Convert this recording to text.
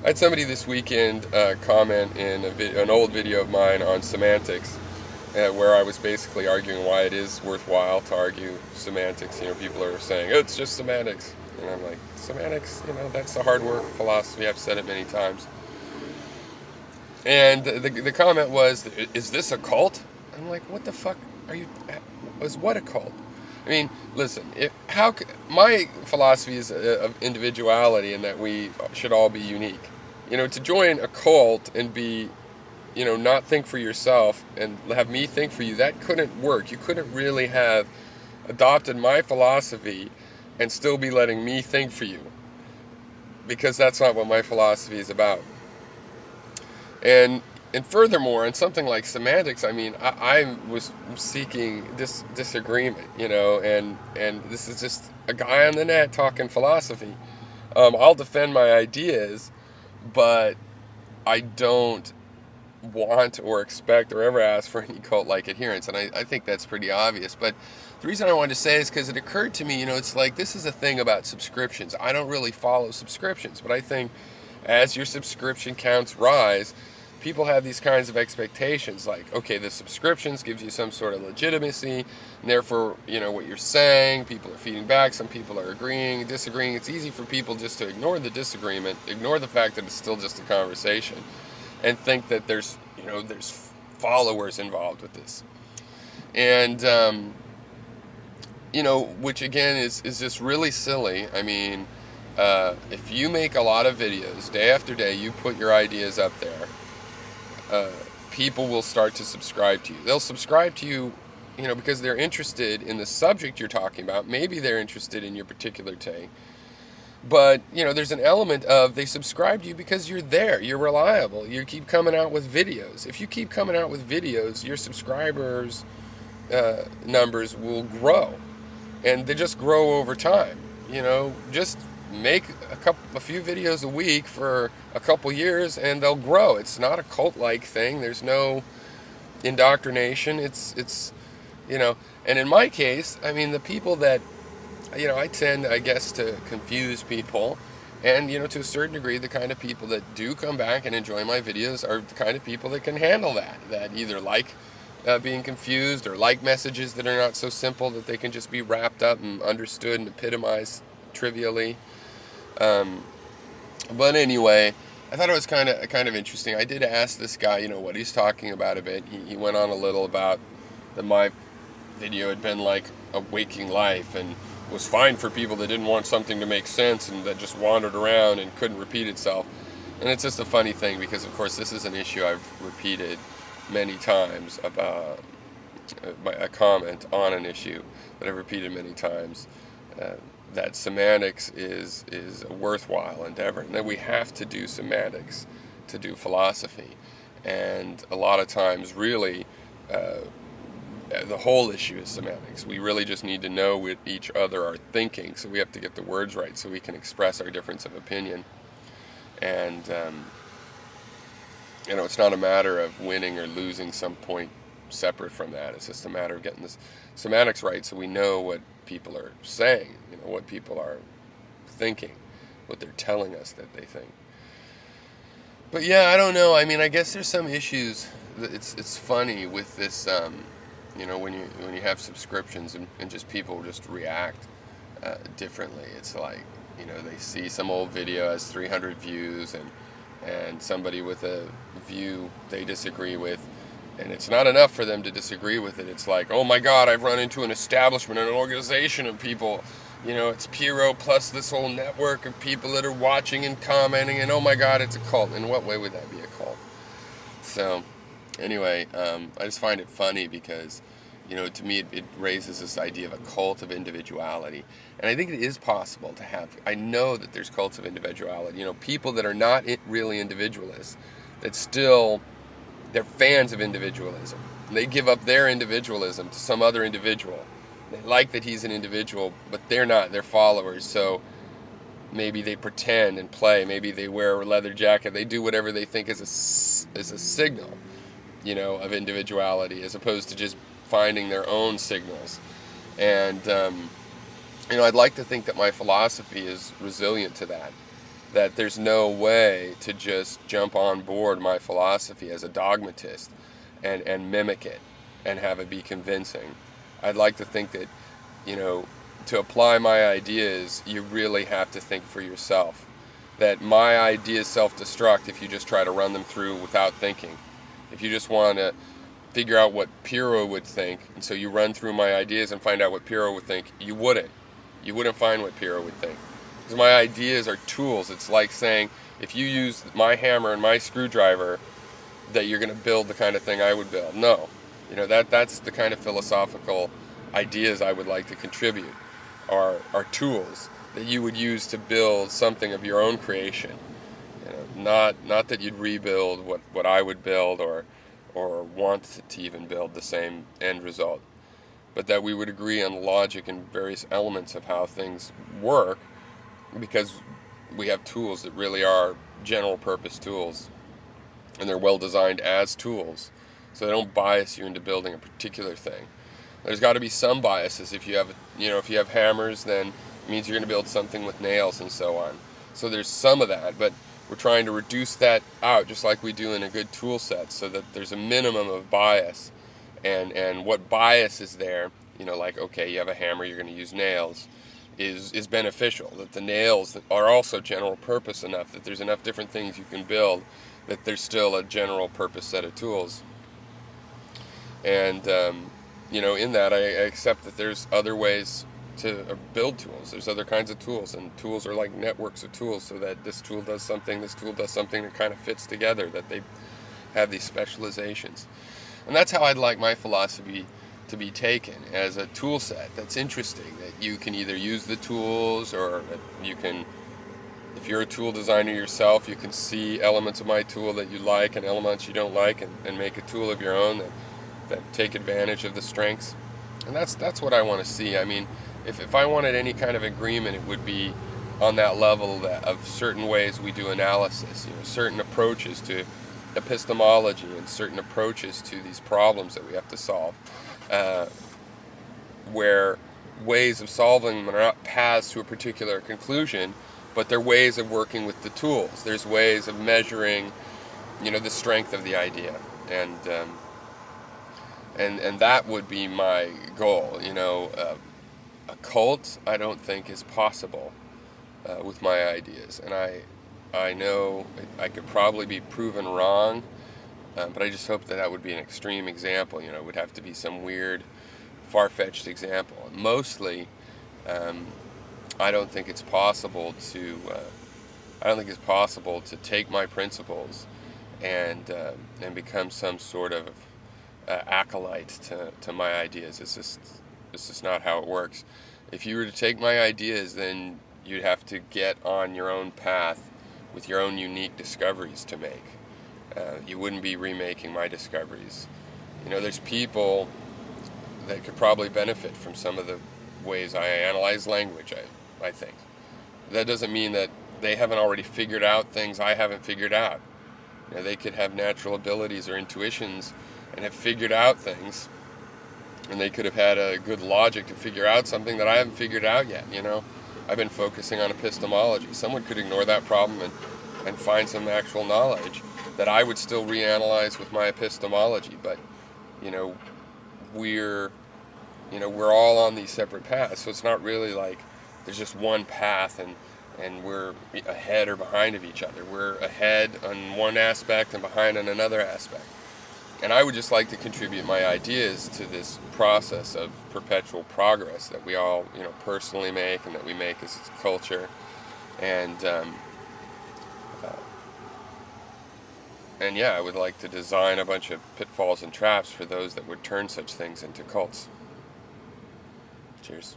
I had somebody this weekend comment in an old video of mine on semantics, where I was basically arguing why it is worthwhile to argue semantics. People are saying, oh, it's just semantics. And I'm like, semantics, that's the hard work of philosophy. I've said it many times. And the comment was, is this a cult? I'm like, what the fuck are you, is what a cult? I mean, listen, my philosophy is of individuality and that we should all be unique. To join a cult and be, not think for yourself and have me think for you, that couldn't work. You couldn't really have adopted my philosophy and still be letting me think for you, because that's not what my philosophy is about. And furthermore, in something like semantics, I mean, I was seeking disagreement, and this is just a guy on the net talking philosophy. I'll defend my ideas, but I don't want or expect or ever ask for any cult-like adherence, and I think that's pretty obvious. But the reason I wanted to say is because it occurred to me, it's like this is a thing about subscriptions. I don't really follow subscriptions, but I think as your subscription counts rise, people have these kinds of expectations, like, okay, the subscriptions gives you some sort of legitimacy, and therefore, what you're saying, people are feeding back, some people are agreeing, disagreeing. It's easy for people just to ignore the disagreement, ignore the fact that it's still just a conversation, and think that there's followers involved with this. And, which again is just really silly. I mean, if you make a lot of videos, day after day, you put your ideas up there, people will start to subscribe to you. They'll subscribe to you, because they're interested in the subject you're talking about. Maybe they're interested in your particular take. But, there's an element of they subscribe to you because you're there, you're reliable, you keep coming out with videos. If you keep coming out with videos, your subscribers' numbers will grow. And they just grow over time. Just make a few videos a week for a couple years and they'll grow. It's not a cult-like thing. There's no indoctrination. It's and in my case, I mean, the people that, I tend, I guess, to confuse people, and, to a certain degree, the kind of people that do come back and enjoy my videos are the kind of people that can handle that either like being confused or like messages that are not so simple that they can just be wrapped up and understood and epitomized trivially. But anyway, I thought it was kind of interesting. I did ask this guy, what he's talking about a bit. He went on a little about that my video had been like a waking life and was fine for people that didn't want something to make sense and that just wandered around and couldn't repeat itself. And it's just a funny thing because, of course, this is an issue I've repeated many times about a comment on an issue that I've repeated many times. That semantics is a worthwhile endeavor, and that we have to do semantics to do philosophy. And a lot of times, really, the whole issue is semantics. We really just need to know what each other are thinking, so we have to get the words right so we can express our difference of opinion. And, it's not a matter of winning or losing some point separate from that. It's just a matter of getting this semantics right so we know what people are saying, what people are thinking, what they're telling us that they think. But yeah, I don't know. I mean, I guess there's some issues. It's funny with this, when you have subscriptions and just people just react differently. It's like, they see some old video has 300 views and somebody with a view they disagree with, and it's not enough for them to disagree with it. It's like, oh my God, I've run into an establishment, an organization of people. It's pyrrho plus this whole network of people that are watching and commenting, and oh my God, it's a cult. In what way would that be a cult? So, anyway, I just find it funny because, to me it raises this idea of a cult of individuality. And I think it is possible to have, I know that there's cults of individuality. People that are not really individualists, that still, they're fans of individualism. They give up their individualism to some other individual. They like that he's an individual, but they're not. They're followers. So maybe they pretend and play. Maybe they wear a leather jacket. They do whatever they think is a signal, of individuality, as opposed to just finding their own signals. And, I'd like to think that my philosophy is resilient to that. that there's no way to just jump on board my philosophy as a dogmatist and mimic it and have it be convincing. I'd like to think that, to apply my ideas, you really have to think for yourself. That my ideas self-destruct if you just try to run them through without thinking. If you just want to figure out what Pyrrho would think, and so you run through my ideas and find out what Pyrrho would think, you wouldn't. You wouldn't find what Pyrrho would think. Because my ideas are tools. It's like saying, if you use my hammer and my screwdriver, that you're going to build the kind of thing I would build. No. That's the kind of philosophical ideas I would like to contribute, are tools that you would use to build something of your own creation. Not that you'd rebuild what I would build or want to even build the same end result, but that we would agree on the logic and various elements of how things work, because we have tools that really are general purpose tools, and they're well designed as tools, so they don't bias you into building a particular thing. There's got to be some biases. If you have hammers, then it means you're going to build something with nails and so on. So there's some of that, but we're trying to reduce that out, just like we do in a good tool set, so that there's a minimum of bias. And what bias is there, like, okay, you have a hammer, you're going to use nails, is beneficial. That the nails are also general purpose enough, that there's enough different things you can build, that there's still a general purpose set of tools. And, in that I accept that there's other ways to build tools. There's other kinds of tools, and tools are like networks of tools, so that this tool does something that kind of fits together, that they have these specializations. And that's how I'd like my philosophy to be taken, as a tool set that's interesting, that you can either use the tools, or you can, if you're a tool designer yourself, you can see elements of my tool that you like and elements you don't like, and make a tool of your own that take advantage of the strengths. And that's what I want to see. I mean, if I wanted any kind of agreement, it would be on that level of certain ways we do analysis, certain approaches to epistemology and certain approaches to these problems that we have to solve, where ways of solving them are not paths to a particular conclusion, but they're ways of working with the tools. There's ways of measuring, the strength of the idea, and that would be my goal. A cult, I don't think, is possible with my ideas, and I know I could probably be proven wrong, but I just hope that would be an extreme example. It would have to be some weird, far-fetched example. Mostly, I don't think it's possible to. I don't think it's possible to take my principles and become some sort of acolyte to my ideas. It's just not how it works. If you were to take my ideas, then you'd have to get on your own path with your own unique discoveries to make. You wouldn't be remaking my discoveries. There's people that could probably benefit from some of the ways I analyze language, I think. That doesn't mean that they haven't already figured out things I haven't figured out. They could have natural abilities or intuitions and have figured out things, and they could have had a good logic to figure out something that I haven't figured out yet. I've been focusing on epistemology. Someone could ignore that problem and find some actual knowledge that I would still reanalyze with my epistemology. But we're all on these separate paths, so it's not really like there's just one path and we're ahead or behind of each other. We're ahead on one aspect and behind on another aspect. And I would just like to contribute my ideas to this process of perpetual progress that we all, personally make, and that we make as a culture. And yeah, I would like to design a bunch of pitfalls and traps for those that would turn such things into cults. Cheers.